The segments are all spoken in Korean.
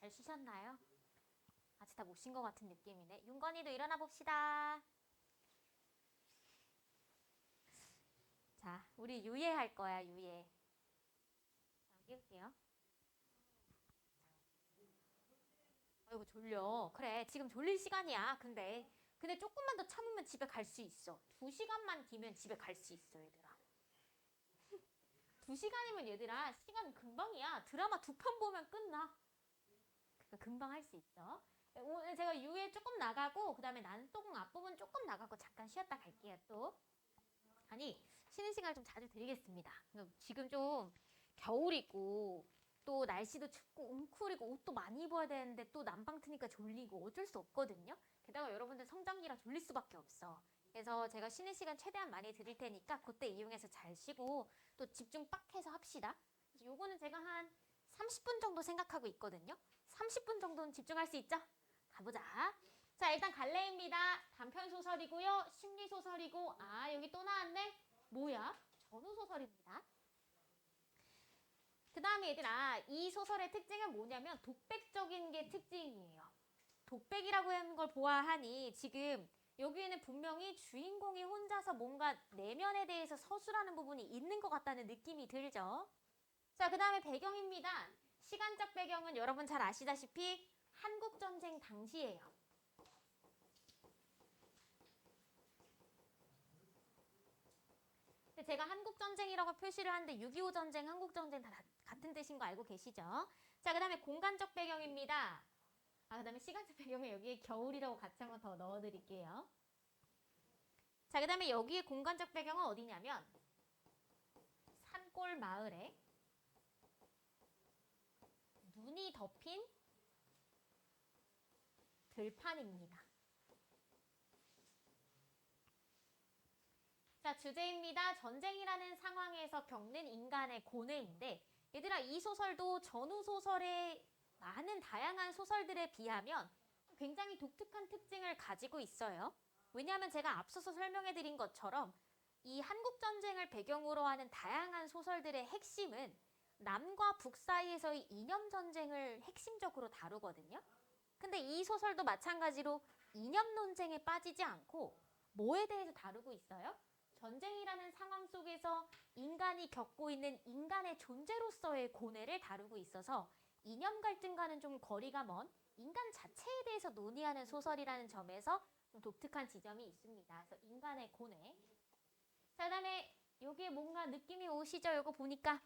잘 쉬셨나요? 아직 다 못 쉰 것 같은 느낌이네. 윤건이도 일어나 봅시다. 자, 우리 유예할 거야, 유예. 자, 깨울게요. 아이고, 졸려. 그래, 지금 졸릴 시간이야. 근데 조금만 더 참으면 집에 갈 수 있어. 2시간만 뒤면 집에 갈 수 있어, 얘들아. 2시간이면 얘들아, 시간 금방이야. 드라마 2편 보면 끝나. 그러니까 금방 할 수 있어. 오늘 제가 유예 조금 나가고, 그 다음에 난동 앞부분 조금 나가고 잠깐 쉬었다 갈게요, 또. 아니, 쉬는 시간을 좀 자주 드리겠습니다. 지금 좀 겨울이고 또 날씨도 춥고 웅크리고 옷도 많이 입어야 되는데 또 난방 트니까 졸리고 어쩔 수 없거든요. 게다가 여러분들 성장기라 졸릴 수밖에 없어. 그래서 제가 쉬는 시간 최대한 많이 드릴 테니까 그때 이용해서 잘 쉬고 또 집중 빡 해서 합시다. 요거는 제가 한 30분 정도 생각하고 있거든요. 30분 정도는 집중할 수 있죠? 가보자. 자, 일단 갈래입니다. 단편 소설이고요. 심리 소설이고, 아, 여기 또 나왔네. 뭐야? 전후 소설입니다. 그 다음에 얘들아, 이 소설의 특징은 뭐냐면 독백적인 게 특징이에요. 독백이라고 하는 걸 보아하니 지금 여기에는 분명히 주인공이 혼자서 뭔가 내면에 대해서 서술하는 부분이 있는 것 같다는 느낌이 들죠. 자, 그 다음에 배경입니다. 시간적 배경은 여러분 잘 아시다시피 한국전쟁 당시예요. 근데 제가 한국전쟁이라고 표시를 하는데 6.25 전쟁, 한국전쟁 다 같은 뜻인 거 알고 계시죠? 자, 그 다음에 공간적 배경입니다. 아, 그 다음에 시간적 배경은 여기에 겨울이라고 같이 한번 더 넣어드릴게요. 자, 그 다음에 여기에 공간적 배경은 어디냐면 산골 마을에 눈이 덮인 들판입니다. 자, 주제입니다. 전쟁이라는 상황에서 겪는 인간의 고뇌인데 얘들아, 이 소설도 전후 소설의 많은 다양한 소설들에 비하면 굉장히 독특한 특징을 가지고 있어요. 왜냐하면 제가 앞서서 설명해드린 것처럼 이 한국전쟁을 배경으로 하는 다양한 소설들의 핵심은 남과 북 사이에서의 이념전쟁을 핵심적으로 다루거든요. 근데 이 소설도 마찬가지로 이념 논쟁에 빠지지 않고 뭐에 대해서 다루고 있어요? 전쟁이라는 상황 속에서 인간이 겪고 있는 인간의 존재로서의 고뇌를 다루고 있어서 이념 갈등과는 좀 거리가 먼 인간 자체에 대해서 논의하는 소설이라는 점에서 좀 독특한 지점이 있습니다. 그래서 인간의 고뇌. 자, 그다음에 여기에 뭔가 느낌이 오시죠? 이거 보니까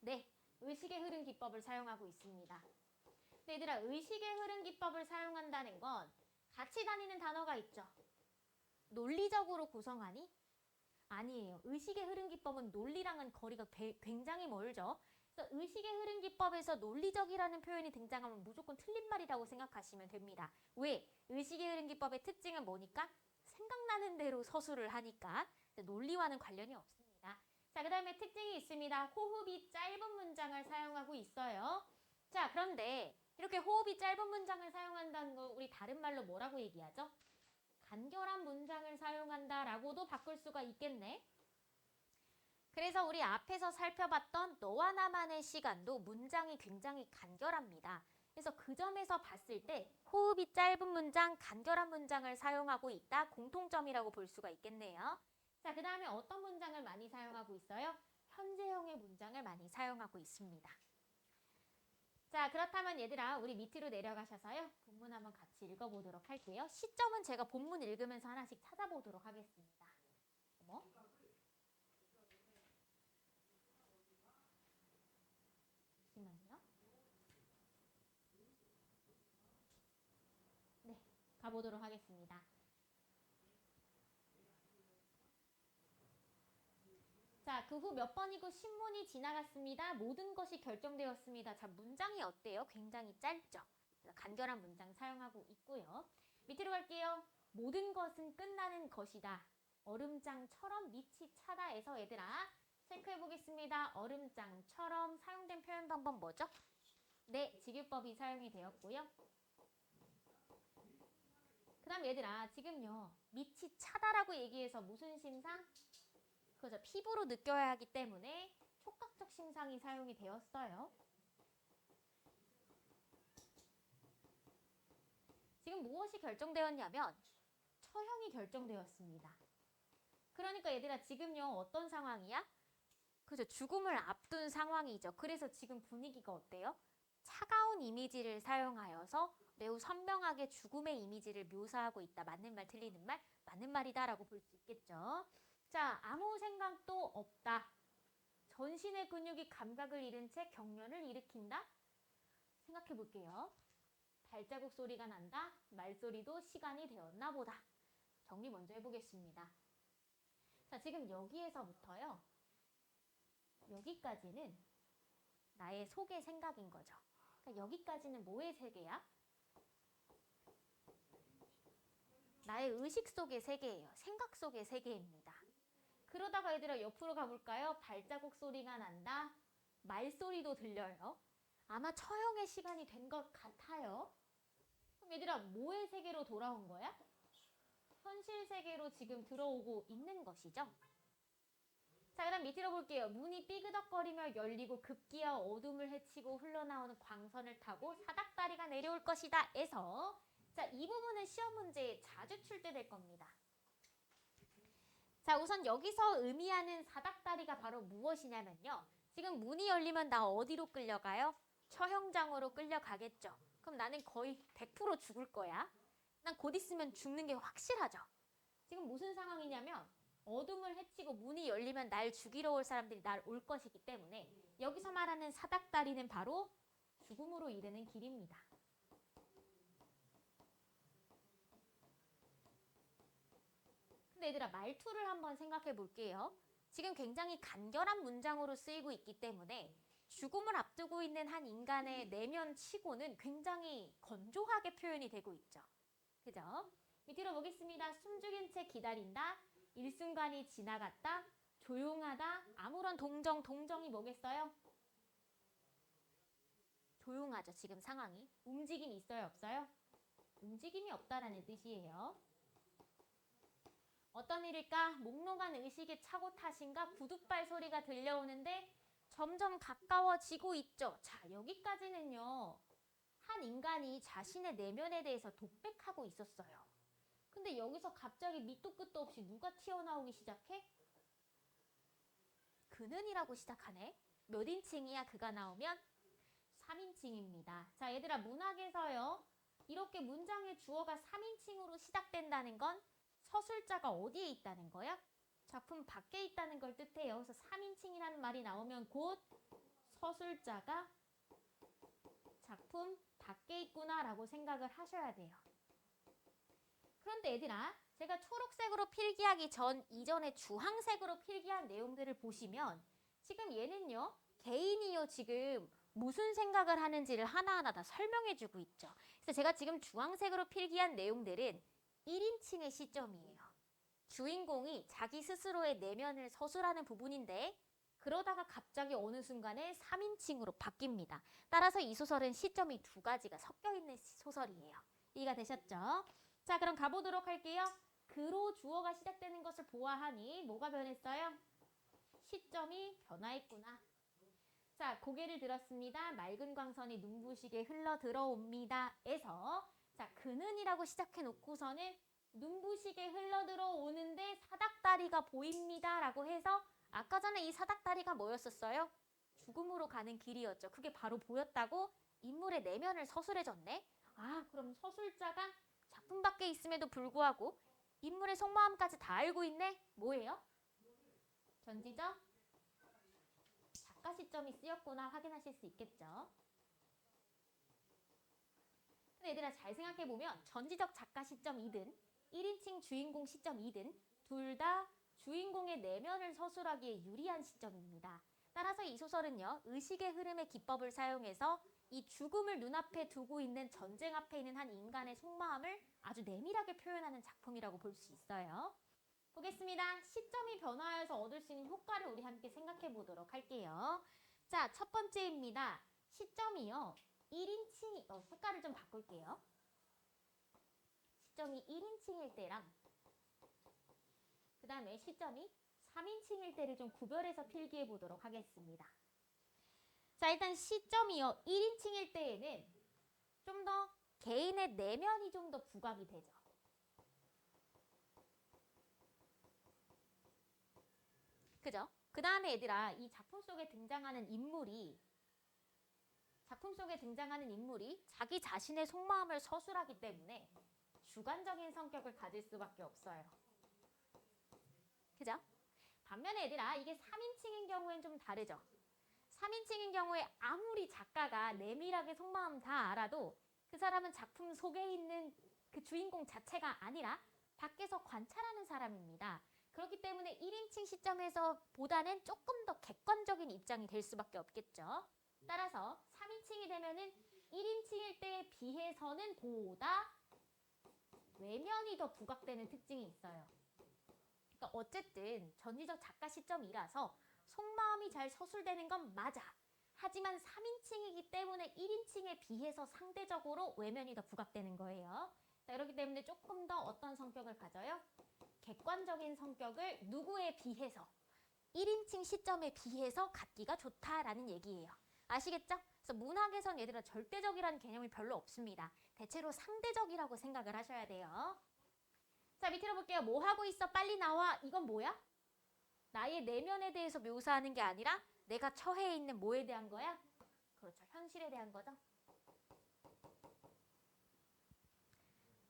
네, 의식의 흐름 기법을 사용하고 있습니다. 근데 얘들아, 의식의 흐름 기법을 사용한다는 건 같이 다니는 단어가 있죠. 논리적으로 구성하니? 아니에요. 의식의 흐름 기법은 논리랑은 거리가 굉장히 멀죠. 그래서 의식의 흐름 기법에서 논리적이라는 표현이 등장하면 무조건 틀린 말이라고 생각하시면 됩니다. 왜? 의식의 흐름 기법의 특징은 뭐니까? 생각나는 대로 서술을 하니까 논리와는 관련이 없습니다. 자, 그 다음에 특징이 있습니다. 호흡이 짧은 문장을 사용하고 있어요. 자, 그런데 이렇게 호흡이 짧은 문장을 사용한다는 걸 우리 다른 말로 뭐라고 얘기하죠? 간결한 문장을 사용한다라고도 바꿀 수가 있겠네. 그래서 우리 앞에서 살펴봤던 너와 나만의 시간도 문장이 굉장히 간결합니다. 그래서 그 점에서 봤을 때 호흡이 짧은 문장, 간결한 문장을 사용하고 있다. 공통점이라고 볼 수가 있겠네요. 자, 그 다음에 어떤 문장을 많이 사용하고 있어요? 현재형의 문장을 많이 사용하고 있습니다. 자, 그렇다면 얘들아, 우리 밑으로 내려가셔서요. 본문 한번 같이 읽어보도록 할게요. 시점은 제가 본문 읽으면서 하나씩 찾아보도록 하겠습니다. 어머? 잠시만요. 네, 가보도록 하겠습니다. 자, 그 후 몇 번이고 신문이 지나갔습니다. 모든 것이 결정되었습니다. 자, 문장이 어때요? 굉장히 짧죠? 간결한 문장 사용하고 있고요. 밑으로 갈게요. 모든 것은 끝나는 것이다. 얼음장처럼 밑이 차다에서 얘들아 체크해 보겠습니다. 얼음장처럼 사용된 표현 방법 뭐죠? 네, 직유법이 사용이 되었고요. 그 다음 얘들아, 지금요. 밑이 차다라고 얘기해서 무슨 심상? 그죠. 피부로 느껴야 하기 때문에 촉각적 심상이 사용이 되었어요. 지금 무엇이 결정되었냐면 처형이 결정되었습니다. 그러니까 얘들아 지금요 어떤 상황이야? 그죠. 죽음을 앞둔 상황이죠. 그래서 지금 분위기가 어때요? 차가운 이미지를 사용하여서 매우 선명하게 죽음의 이미지를 묘사하고 있다. 맞는 말, 틀리는 말? 맞는 말이다 라고 볼 수 있겠죠. 자, 아무 생각도 없다. 전신의 근육이 감각을 잃은 채 경련을 일으킨다? 생각해 볼게요. 발자국 소리가 난다. 말소리도 시간이 되었나 보다. 정리 먼저 해보겠습니다. 자, 지금 여기에서부터요. 여기까지는 나의 속의 생각인 거죠. 그러니까 여기까지는 뭐의 세계야? 나의 의식 속의 세계예요. 생각 속의 세계입니다. 그러다가 얘들아 옆으로 가볼까요? 발자국 소리가 난다. 말소리도 들려요. 아마 처형의 시간이 된 것 같아요. 그럼 얘들아 뭐의 세계로 돌아온 거야? 현실 세계로 지금 들어오고 있는 것이죠. 자, 그다음 밑으로 볼게요. 문이 삐그덕거리며 열리고 급기야 어둠을 헤치고 흘러나오는 광선을 타고 사닥다리가 내려올 것이다. 에서 자, 이 부분은 시험 문제에 자주 출제될 겁니다. 자, 우선 여기서 의미하는 사닥다리가 바로 무엇이냐면요. 지금 문이 열리면 나 어디로 끌려가요? 처형장으로 끌려가겠죠. 그럼 나는 거의 100% 죽을 거야. 난 곧 있으면 죽는 게 확실하죠. 지금 무슨 상황이냐면 어둠을 헤치고 문이 열리면 날 죽이러 올 사람들이 날 올 것이기 때문에 여기서 말하는 사닥다리는 바로 죽음으로 이르는 길입니다. 근데 얘들아 말투를 한번 생각해 볼게요. 지금 굉장히 간결한 문장으로 쓰이고 있기 때문에 죽음을 앞두고 있는 한 인간의 내면치고는 굉장히 건조하게 표현이 되고 있죠. 그죠? 밑으로 보겠습니다. 숨죽인 채 기다린다. 일순간이 지나갔다. 조용하다. 아무런 동정이 뭐겠어요? 조용하죠. 지금 상황이. 움직임이 있어요? 없어요? 움직임이 없다라는 뜻이에요. 어떤 일일까? 몽롱한 의식의 차고 탓인가? 구둣발 소리가 들려오는데 점점 가까워지고 있죠. 자, 여기까지는요. 한 인간이 자신의 내면에 대해서 독백하고 있었어요. 근데 여기서 갑자기 밑도 끝도 없이 누가 튀어나오기 시작해? 그는이라고 시작하네. 몇 인칭이야 그가 나오면? 3인칭입니다. 자, 얘들아 문학에서요. 이렇게 문장의 주어가 3인칭으로 시작된다는 건 서술자가 어디에 있다는 거야? 작품 밖에 있다는 걸 뜻해요. 그래서 3인칭이라는 말이 나오면 곧 서술자가 작품 밖에 있구나 라고 생각을 하셔야 돼요. 그런데 얘들아 제가 초록색으로 필기하기 이전에 주황색으로 필기한 내용들을 보시면 지금 얘는요. 개인이요 지금 무슨 생각을 하는지를 하나하나 다 설명해주고 있죠. 그래서 제가 지금 주황색으로 필기한 내용들은 1인칭의 시점이에요. 주인공이 자기 스스로의 내면을 서술하는 부분인데 그러다가 갑자기 어느 순간에 3인칭으로 바뀝니다. 따라서 이 소설은 시점이 두 가지가 섞여있는 소설이에요. 이해가 되셨죠? 자, 그럼 가보도록 할게요. 그로 주어가 시작되는 것을 보아하니 뭐가 변했어요? 시점이 변화했구나. 자, 고개를 들었습니다. 맑은 광선이 눈부시게 흘러 들어옵니다. 에서 자, 그는이라고 시작해 놓고서는 눈부시게 흘러 들어오는데 사닥다리가 보입니다. 라고 해서 아까 전에 이 사닥다리가 뭐였었어요? 죽음으로 가는 길이었죠. 그게 바로 보였다고 인물의 내면을 서술해줬네. 아, 그럼 서술자가 작품 밖에 있음에도 불구하고 인물의 속마음까지 다 알고 있네? 뭐예요? 전지적 작가 시점이 쓰였구나 확인하실 수 있겠죠. 근데 얘들아 잘 생각해보면 전지적 작가 시점이든 1인칭 주인공 시점이든 둘 다 주인공의 내면을 서술하기에 유리한 시점입니다. 따라서 이 소설은요. 의식의 흐름의 기법을 사용해서 이 죽음을 눈앞에 두고 있는 전쟁 앞에 있는 한 인간의 속마음을 아주 내밀하게 표현하는 작품이라고 볼 수 있어요. 보겠습니다. 시점이 변화해서 얻을 수 있는 효과를 우리 함께 생각해 보도록 할게요. 자, 첫 번째입니다. 시점이요. 1인칭, 색깔을 좀 바꿀게요. 시점이 1인칭일 때랑 그 다음에 시점이 3인칭일 때를 좀 구별해서 필기해 보도록 하겠습니다. 자, 일단 시점이요. 1인칭일 때에는 좀 더 개인의 내면이 좀 더 부각이 되죠. 그죠? 그 다음에 얘들아, 이 작품 속에 등장하는 인물이 자기 자신의 속마음을 서술하기 때문에 주관적인 성격을 가질 수밖에 없어요. 그죠? 반면에 얘들아, 이게 3인칭인 경우엔 좀 다르죠. 3인칭인 경우에 아무리 작가가 내밀하게 속마음 다 알아도 그 사람은 작품 속에 있는 그 주인공 자체가 아니라 밖에서 관찰하는 사람입니다. 그렇기 때문에 1인칭 시점에서 보다는 조금 더 객관적인 입장이 될 수밖에 없겠죠. 따라서 3인칭이 되면은 1인칭일 때에 비해서는 보다 외면이 더 부각되는 특징이 있어요. 그러니까 어쨌든 전지적 작가 시점이라서 속마음이 잘 서술되는 건 맞아. 하지만 3인칭이기 때문에 1인칭에 비해서 상대적으로 외면이 더 부각되는 거예요. 자, 그렇기 때문에 조금 더 어떤 성격을 가져요? 객관적인 성격을 누구에 비해서 1인칭 시점에 비해서 갖기가 좋다라는 얘기예요. 아시겠죠? 그래서 문학에선 얘들아 절대적이라는 개념이 별로 없습니다. 대체로 상대적이라고 생각을 하셔야 돼요. 자, 밑으로 볼게요. 뭐 하고 있어? 빨리 나와. 이건 뭐야? 나의 내면에 대해서 묘사하는 게 아니라 내가 처해 있는 뭐에 대한 거야? 그렇죠. 현실에 대한 거죠.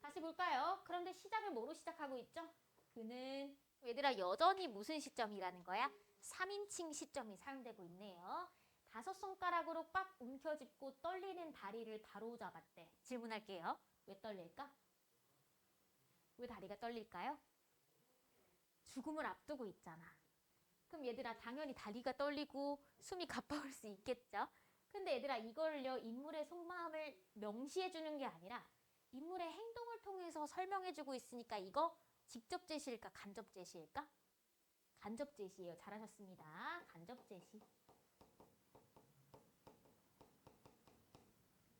다시 볼까요? 그런데 시작을 뭐로 시작하고 있죠? 그는 얘들아 여전히 무슨 시점이라는 거야? 3인칭 시점이 사용되고 있네요. 5손가락으로 꽉 움켜쥐고 떨리는 다리를 바로잡았대. 질문할게요. 왜 떨릴까? 왜 다리가 떨릴까요? 죽음을 앞두고 있잖아. 그럼 얘들아 당연히 다리가 떨리고 숨이 가빠올 수 있겠죠? 근데 얘들아 이걸요 인물의 속마음을 명시해주는 게 아니라 인물의 행동을 통해서 설명해주고 있으니까 이거 직접 제시일까 간접 제시일까? 간접 제시예요. 잘하셨습니다. 간접 제시.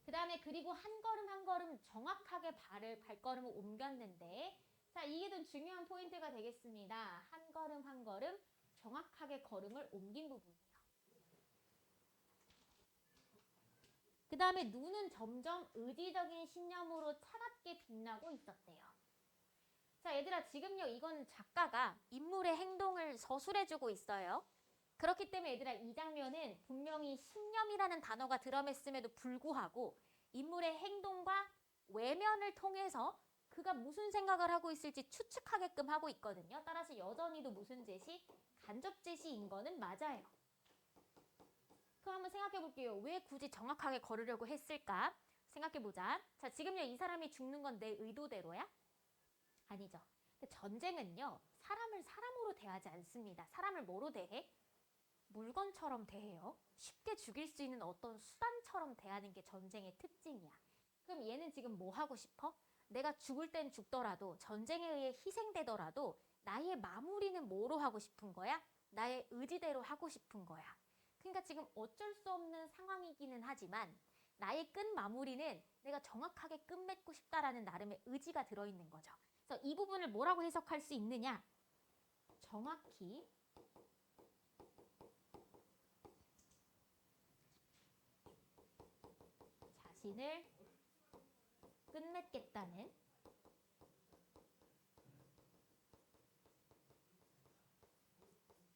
그 다음에 그리고 한 걸음 한 걸음 정확하게 발걸음을 옮겼는데 자 이게 좀 중요한 포인트가 되겠습니다. 한 걸음 한 걸음 정확하게 걸음을 옮긴 부분이에요. 그 다음에 눈은 점점 의지적인 신념으로 차갑게 빛나고 있었대요. 자 얘들아 지금요 이건 작가가 인물의 행동을 서술해주고 있어요. 그렇기 때문에 얘들아 이 장면은 분명히 신념이라는 단어가 들어갔음에도 불구하고 인물의 행동과 외면을 통해서 그가 무슨 생각을 하고 있을지 추측하게끔 하고 있거든요. 따라서 여전히도 무슨 제시? 간접 제시인 거는 맞아요. 그럼 한번 생각해 볼게요. 왜 굳이 정확하게 걸으려고 했을까? 생각해 보자. 자, 지금요 이 사람이 죽는 건 내 의도대로야? 아니죠. 근데 전쟁은요 사람을 사람으로 대하지 않습니다. 사람을 뭐로 대해? 물건처럼 대해요. 쉽게 죽일 수 있는 어떤 수단처럼 대하는 게 전쟁의 특징이야. 그럼 얘는 지금 뭐 하고 싶어? 내가 죽을 땐 죽더라도 전쟁에 의해 희생되더라도 나의 마무리는 뭐로 하고 싶은 거야? 나의 의지대로 하고 싶은 거야. 그러니까 지금 어쩔 수 없는 상황이기는 하지만 나의 끝 마무리는 내가 정확하게 끝맺고 싶다라는 나름의 의지가 들어있는 거죠. 그래서 이 부분을 뭐라고 해석할 수 있느냐? 정확히 자신을 끝맺겠다는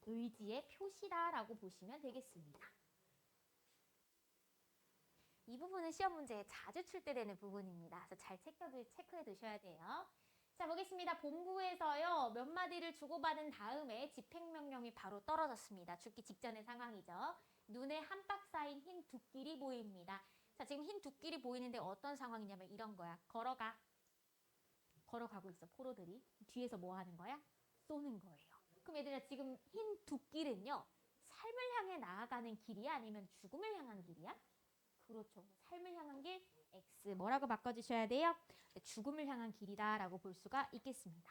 의지의 표시다라고 보시면 되겠습니다. 이 부분은 시험 문제에 자주 출제되는 부분입니다. 그래서 잘 체크해 두셔야 돼요. 자, 보겠습니다. 본부에서요. 몇 마디를 주고받은 다음에 집행명령이 바로 떨어졌습니다. 죽기 직전의 상황이죠. 눈에 한박 쌓인 흰 둑길이 보입니다. 자, 지금 흰 둑길이 보이는데 어떤 상황이냐면 이런 거야. 걸어가. 걸어가고 있어, 포로들이. 뒤에서 뭐 하는 거야? 쏘는 거예요. 그럼 얘들아 지금 흰 둑길은요. 삶을 향해 나아가는 길이야? 아니면 죽음을 향한 길이야? 그렇죠. 삶을 향한 길, X. 뭐라고 바꿔주셔야 돼요? 죽음을 향한 길이다 라고 볼 수가 있겠습니다.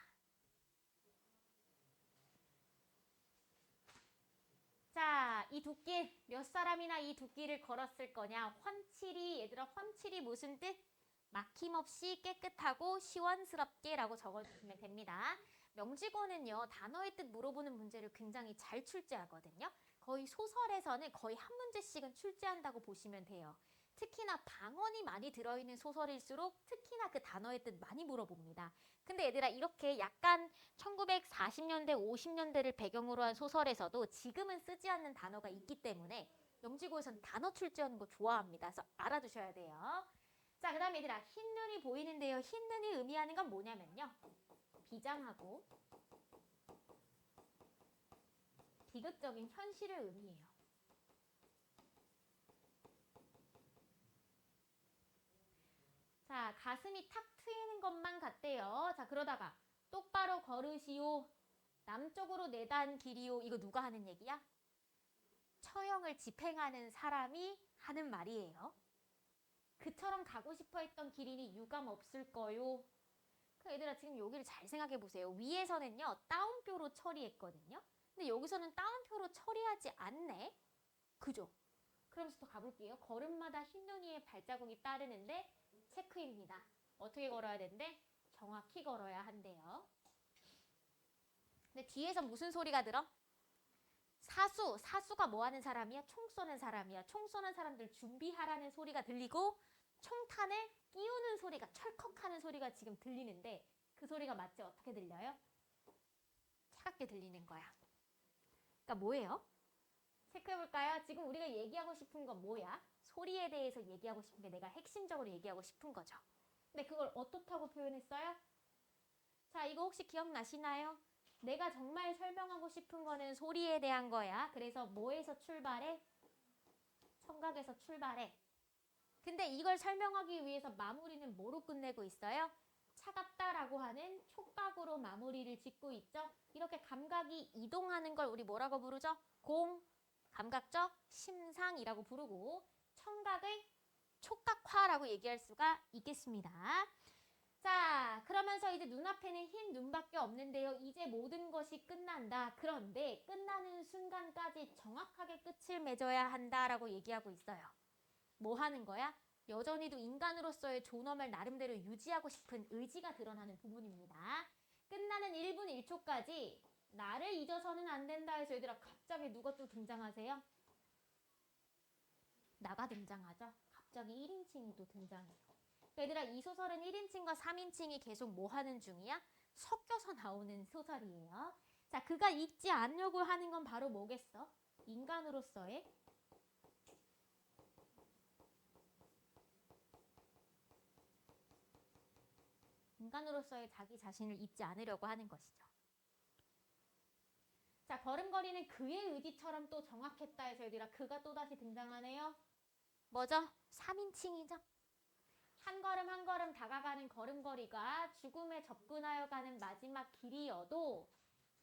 자, 이 둑길, 몇 사람이나 이 둑길을 걸었을 거냐? 훤칠이, 얘들아 훤칠이 무슨 뜻? 막힘없이 깨끗하고 시원스럽게 라고 적어주시면 됩니다. 명지권은요, 단어의 뜻 물어보는 문제를 굉장히 잘 출제하거든요. 거의 소설에서는 거의 한 문제씩은 출제한다고 보시면 돼요. 특히나 방언이 많이 들어있는 소설일수록 특히나 그 단어의 뜻 많이 물어봅니다. 근데 얘들아 이렇게 약간 1940년대, 50년대를 배경으로 한 소설에서도 지금은 쓰지 않는 단어가 있기 때문에 영지고에서는 단어 출제하는 거 좋아합니다. 그래서 알아두셔야 돼요. 자, 그 다음에 얘들아 흰 눈이 보이는데요. 흰 눈이 의미하는 건 뭐냐면요. 비장하고 비극적인 현실을 의미해요. 자, 가슴이 탁 트이는 것만 같대요. 자, 그러다가 똑바로 걸으시오. 남쪽으로 내단 길이오. 이거 누가 하는 얘기야? 처형을 집행하는 사람이 하는 말이에요. 그처럼 가고 싶어 했던 길이니 유감 없을 거요. 그 얘들아 지금 여기를 잘 생각해 보세요. 위에서는요 따옴표로 처리했거든요. 근데 여기서는 따옴표로 처리하지 않네. 그죠? 그러면서 더 가볼게요. 걸음마다 흰 눈 위에 발자국이 따르는데 체크입니다. 어떻게 걸어야 되는데? 정확히 걸어야 한대요. 근데 뒤에서 무슨 소리가 들어? 사수가 뭐 하는 사람이야? 총 쏘는 사람이야. 총 쏘는 사람들 준비하라는 소리가 들리고 총탄을 끼우는 소리가 철컥하는 소리가 지금 들리는데 그 소리가 마치 어떻게 들려요? 차갑게 들리는 거야. 그러니까 뭐예요? 체크해볼까요? 지금 우리가 얘기하고 싶은 건 뭐야? 소리에 대해서 얘기하고 싶은 게 내가 핵심적으로 얘기하고 싶은 거죠. 근데 그걸 어떻다고 표현했어요? 자, 이거 혹시 기억나시나요? 내가 정말 설명하고 싶은 거는 소리에 대한 거야. 그래서 뭐에서 출발해? 청각에서 출발해. 근데 이걸 설명하기 위해서 마무리는 뭐로 끝내고 있어요? 차갑다라고 하는 촉각으로 마무리를 짓고 있죠. 이렇게 감각이 이동하는 걸 우리 뭐라고 부르죠? 감각적 심상이라고 부르고 청각을 촉각화라고 얘기할 수가 있겠습니다. 자, 그러면서 이제 눈앞에는 흰 눈밖에 없는데요. 이제 모든 것이 끝난다. 그런데 끝나는 순간까지 정확하게 끝을 맺어야 한다라고 얘기하고 있어요. 뭐 하는 거야? 여전히도 인간으로서의 존엄을 나름대로 유지하고 싶은 의지가 드러나는 부분입니다. 끝나는 1분 1초까지 나를 잊어서는 안 된다 해서 얘들아 갑자기 누가 또 등장하세요? 나가 등장하죠. 갑자기 1인칭이 또 등장해요. 얘들아 이 소설은 1인칭과 3인칭이 계속 뭐 하는 중이야? 섞여서 나오는 소설이에요. 자, 그가 잊지 않으려고 하는 건 바로 뭐겠어? 인간으로서의 자기 자신을 잊지 않으려고 하는 것이죠. 자, 걸음걸이는 그의 의지처럼 또 정확했다 해서 얘들아 그가 또다시 등장하네요. 뭐죠? 3인칭이죠. 한 걸음 한 걸음 다가가는 걸음걸이가 죽음에 접근하여 가는 마지막 길이어도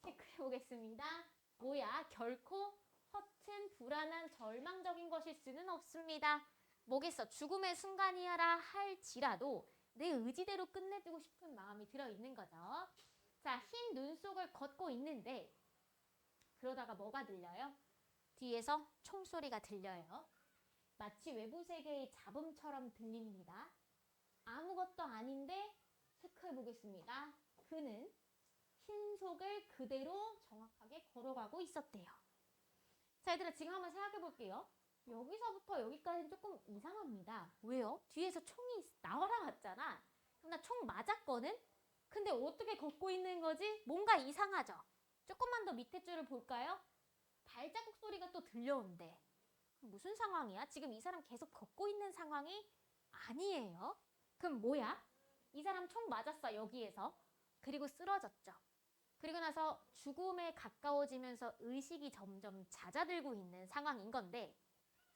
체크해 보겠습니다. 뭐야? 결코 허튼, 불안한, 절망적인 것일 수는 없습니다. 뭐겠어? 죽음의 순간이라 할지라도 내 의지대로 끝내주고 싶은 마음이 들어있는 거죠. 자, 흰 눈 속을 걷고 있는데 그러다가 뭐가 들려요? 뒤에서 총소리가 들려요. 마치 외부 세계의 잡음처럼 들립니다. 아무것도 아닌데 체크해 보겠습니다. 그는 흰 속을 그대로 정확하게 걸어가고 있었대요. 자, 얘들아 지금 한번 생각해 볼게요. 여기서부터 여기까지는 조금 이상합니다. 왜요? 뒤에서 총이 날아왔잖아. 그럼 나 총 맞았거든? 근데 어떻게 걷고 있는 거지? 뭔가 이상하죠? 조금만 더 밑에 줄을 볼까요? 발자국 소리가 또 들려온대. 무슨 상황이야? 지금 이 사람 계속 걷고 있는 상황이 아니에요. 그럼 뭐야? 이 사람 총 맞았어, 여기에서. 그리고 쓰러졌죠. 그리고 나서 죽음에 가까워지면서 의식이 점점 잦아들고 있는 상황인 건데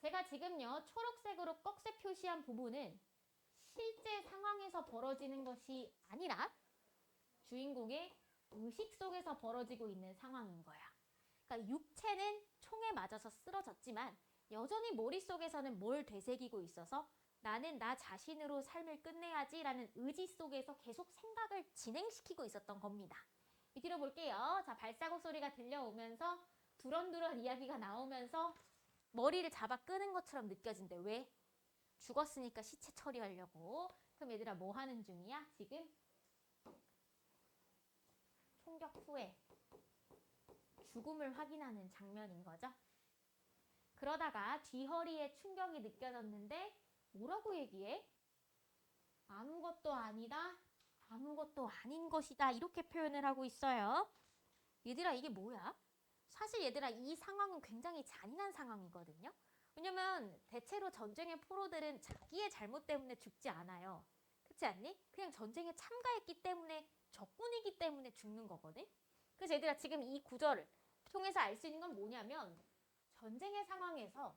제가 지금요 초록색으로 꺽쇠 표시한 부분은 실제 상황에서 벌어지는 것이 아니라 주인공의 의식 속에서 벌어지고 있는 상황인 거야. 그러니까 육체는 총에 맞아서 쓰러졌지만 여전히 머릿속에서는 뭘 되새기고 있어서 나는 나 자신으로 삶을 끝내야지 라는 의지 속에서 계속 생각을 진행시키고 있었던 겁니다. 밑으로 볼게요. 자, 발자국 소리가 들려오면서 두런두런 이야기가 나오면서 머리를 잡아 끄는 것처럼 느껴진대. 왜? 죽었으니까 시체 처리하려고. 그럼 얘들아 뭐 하는 중이야? 지금? 총격 후에 죽음을 확인하는 장면인 거죠. 그러다가 뒤허리에 충격이 느껴졌는데 뭐라고 얘기해? 아무것도 아니다, 아무것도 아닌 것이다. 이렇게 표현을 하고 있어요. 얘들아, 이게 뭐야? 사실 얘들아, 이 상황은 굉장히 잔인한 상황이거든요. 왜냐면 대체로 전쟁의 포로들은 자기의 잘못 때문에 죽지 않아요. 그렇지 않니? 그냥 전쟁에 참가했기 때문에, 적군이기 때문에 죽는 거거든. 그래서 얘들아, 지금 이 구절을 통해서 알 수 있는 건 뭐냐면, 전쟁의 상황에서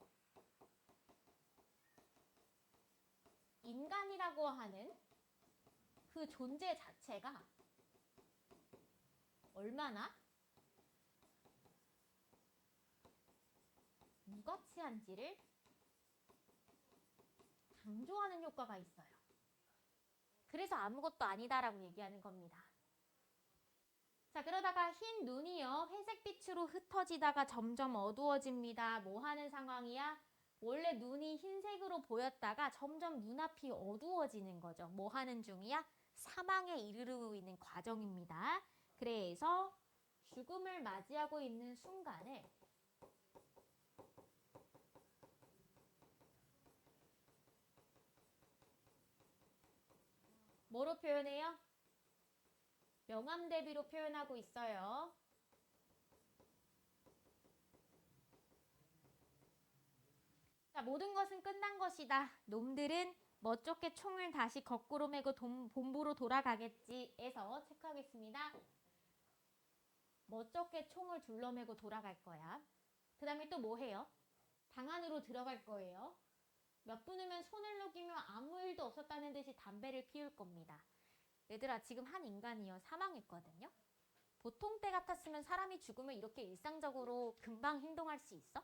인간이라고 하는 그 존재 자체가 얼마나 무가치한지를 강조하는 효과가 있어요. 그래서 아무것도 아니다라고 얘기하는 겁니다. 자, 그러다가 흰 눈이요, 회색빛으로 흩어지다가 점점 어두워집니다. 뭐 하는 상황이야? 원래 눈이 흰색으로 보였다가 점점 눈앞이 어두워지는 거죠. 뭐 하는 중이야? 사망에 이르르고 있는 과정입니다. 그래서 죽음을 맞이하고 있는 순간을 뭐로 표현해요? 명암 대비로 표현하고 있어요. 자, 모든 것은 끝난 것이다. 놈들은 멋쩍게 총을 다시 거꾸로 메고 본부로 돌아가겠지에서 체크하겠습니다. 멋쩍게 총을 둘러매고 돌아갈 거야. 그 다음에 또 뭐 해요? 방 안으로 들어갈 거예요. 몇 분 후면 손을 녹이며 아무 일도 없었다는 듯이 담배를 피울 겁니다. 얘들아, 지금 한 인간이요, 사망했거든요. 보통 때 같았으면 사람이 죽으면 이렇게 일상적으로 금방 행동할 수 있어?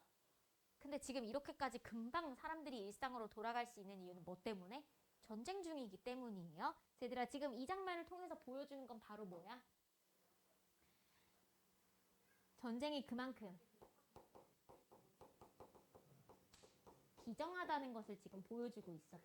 근데 지금 이렇게까지 금방 사람들이 일상으로 돌아갈 수 있는 이유는 뭐 때문에? 전쟁 중이기 때문이에요. 얘들아, 지금 이 장면을 통해서 보여주는 건 바로 뭐야? 전쟁이 그만큼 비정하다는 것을 지금 보여주고 있어요.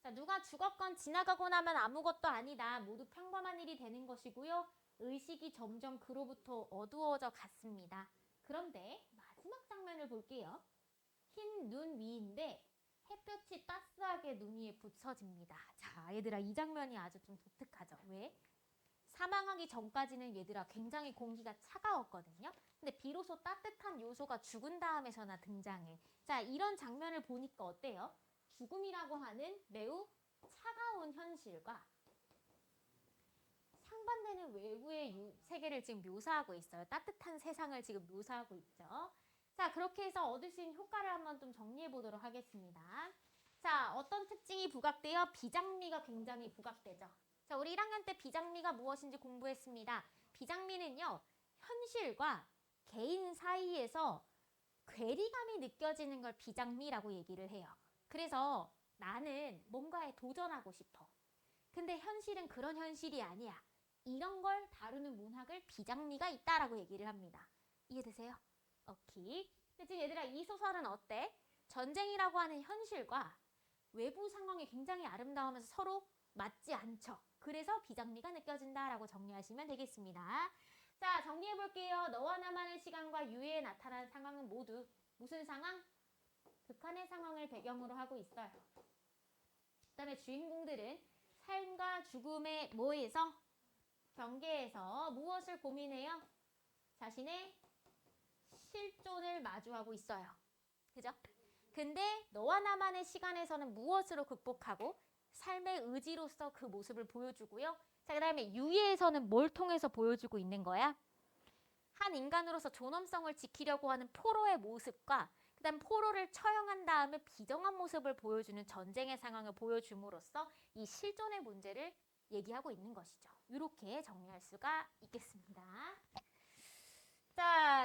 자, 누가 죽었건 지나가고 나면 아무것도 아니다. 모두 평범한 일이 되는 것이고요. 의식이 점점 그로부터 어두워져 갔습니다. 그런데 마지막 장면을 볼게요. 흰 눈 위인데 햇볕이 따스하게 눈 위에 비춰집니다. 자, 얘들아, 이 장면이 아주 좀 독특하죠. 왜? 사망하기 전까지는 얘들아 굉장히 공기가 차가웠거든요. 근데 비로소 따뜻한 요소가 죽은 다음에서나 등장해. 자, 이런 장면을 보니까 어때요? 죽음이라고 하는 매우 차가운 현실과 상반되는 외부의 세계를 지금 묘사하고 있어요. 따뜻한 세상을 지금 묘사하고 있죠. 자, 그렇게 해서 얻을 수 있는 효과를 한번 좀 정리해 보도록 하겠습니다. 자, 어떤 특징이 부각돼요? 비장미가 굉장히 부각되죠. 자, 우리 1학년 때 비장미가 무엇인지 공부했습니다. 비장미는요, 현실과 개인 사이에서 괴리감이 느껴지는 걸 비장미라고 얘기를 해요. 그래서 나는 뭔가에 도전하고 싶어. 근데 현실은 그런 현실이 아니야. 이런 걸 다루는 문학을 비장미가 있다라고 얘기를 합니다. 이해되세요? 오케이. 근데 지금 얘들아, 이 소설은 어때? 전쟁이라고 하는 현실과 외부 상황이 굉장히 아름다우면서 서로 맞지 않죠. 그래서 비장미가 느껴진다라고 정리하시면 되겠습니다. 자, 정리해 볼게요. 너와 나만의 시간과 유해에 나타나는 상황은 모두 무슨 상황? 극한의 상황을 배경으로 하고 있어요. 그 다음에 주인공들은 삶과 죽음의 뭐에서? 경계에서 무엇을 고민해요? 자신의 실존을 마주하고 있어요. 그죠? 근데 너와 나만의 시간에서는 무엇으로 극복하고 삶의 의지로서 그 모습을 보여주고요. 자, 그 다음에 유예에서는 뭘 통해서 보여주고 있는 거야? 한 인간으로서 존엄성을 지키려고 하는 포로의 모습과 그 다음 포로를 처형한 다음에 비정한 모습을 보여주는 전쟁의 상황을 보여줌으로써 이 실존의 문제를 얘기하고 있는 것이죠. 이렇게 정리할 수가 있겠습니다. 자,